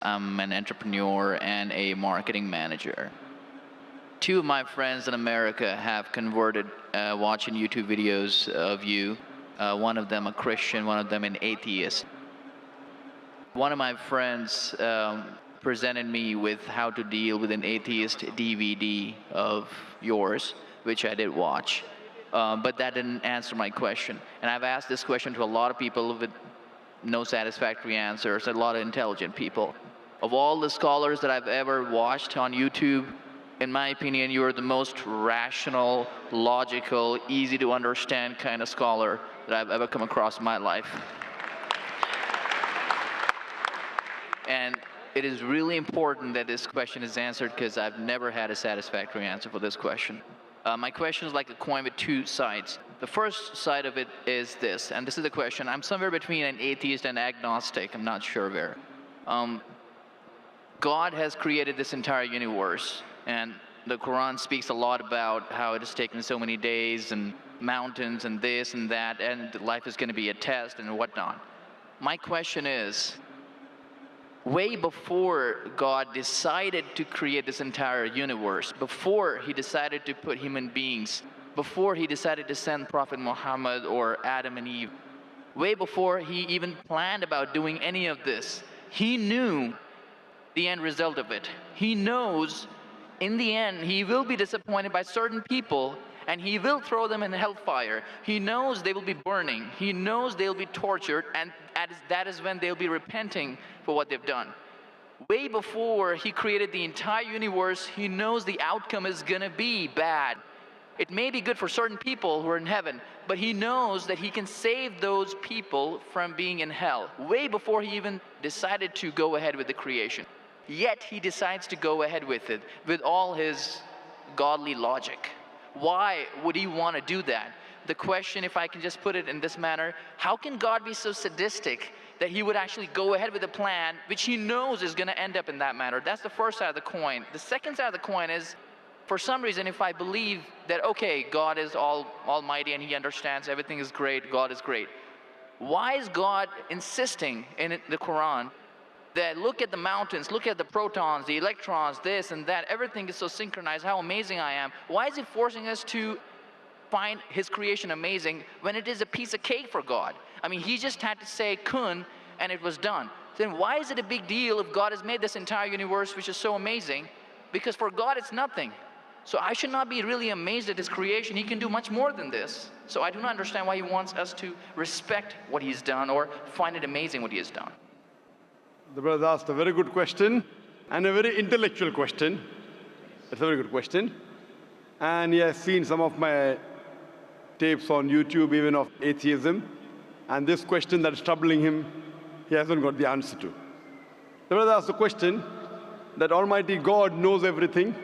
I'm an entrepreneur and a marketing manager. Two of my friends in America have converted watching YouTube videos of you. One of them a Christian, one of them an atheist. One of my friends presented me with how to deal with an atheist DVD of yours, which I did watch. But that didn't answer my question. And I've asked this question to a lot of people with no satisfactory answers, a lot of intelligent people. Of all the scholars that I've ever watched on YouTube, in my opinion, you are the most rational, logical, easy to understand kind of scholar that I've ever come across in my life. And it is really important that this question is answered because I've never had a satisfactory answer for this question. My question is like a coin with two sides. The first side of it is this, and this is the question. I'm somewhere between an atheist and agnostic. I'm not sure where. God has created this entire universe, and the Quran speaks a lot about how it has taken so many days and mountains and this and that, and life is going to be a test and whatnot. My question is, way before God decided to create this entire universe, before he decided to put human beings, before he decided to send Prophet Muhammad or Adam and Eve, way before he even planned about doing any of this, he knew the end result of it. He knows in the end he will be disappointed by certain people and he will throw them in hellfire. He knows they will be burning. He knows they'll be tortured, and that is when they'll be repenting for what they've done. Way before he created the entire universe, he knows the outcome is gonna be bad. It may be good for certain people who are in heaven, but he knows that he can save those people from being in hell, way before he even decided to go ahead with the creation. Yet he decides to go ahead with it, with all his godly logic. Why would he want to do that? The question, if I can just put it in this manner, how can God be so sadistic that he would actually go ahead with a plan which he knows is going to end up in that manner? That's the first side of the coin. The second side of the coin is, for some reason, if I believe that, okay, God is almighty and he understands everything is great, God is great, why is God insisting in the Quran that look at the mountains, look at the protons, the electrons, this and that, everything is so synchronized, how amazing I am? Why is he forcing us to find his creation amazing when it is a piece of cake for God? I mean, he just had to say kun and it was done. Then why is it a big deal if God has made this entire universe which is so amazing? Because for God it's nothing. So I should not be really amazed at his creation. He can do much more than this. So I do not understand why he wants us to respect what he's done or find it amazing what he has done. The brother asked a very good question and a very intellectual question. It's a very good question. And he has seen some of my tapes on YouTube, even of atheism. And this question that is troubling him, he hasn't got the answer to. The brother asked the question that Almighty God knows everything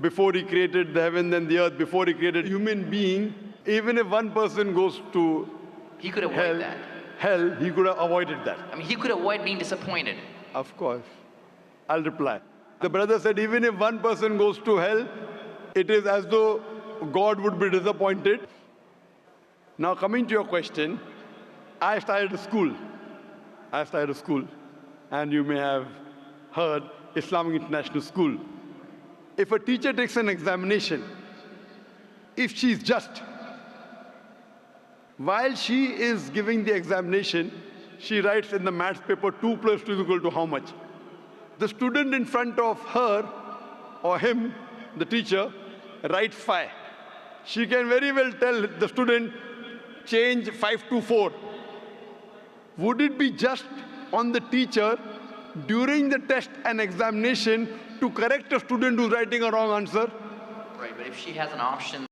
before he created the heaven and the earth, before he created human being. Even if one person goes to he could avoid that. Hell, he could have avoided that. I mean, he could avoid being disappointed. Of course. I'll reply. The brother said, even if one person goes to hell, it is as though God would be disappointed. Now, coming to your question, I started a school. And you may have heard Islamic International School. If a teacher takes an examination, if she is just, while she is giving the examination, she writes in the maths paper 2 plus 2 is equal to how much? The student in front of her or him, the teacher, writes 5. She can very well tell the student, change 5 to 4. Would it be just on the teacher during the test and examination to correct a student who's writing a wrong answer? Right, but if she has an option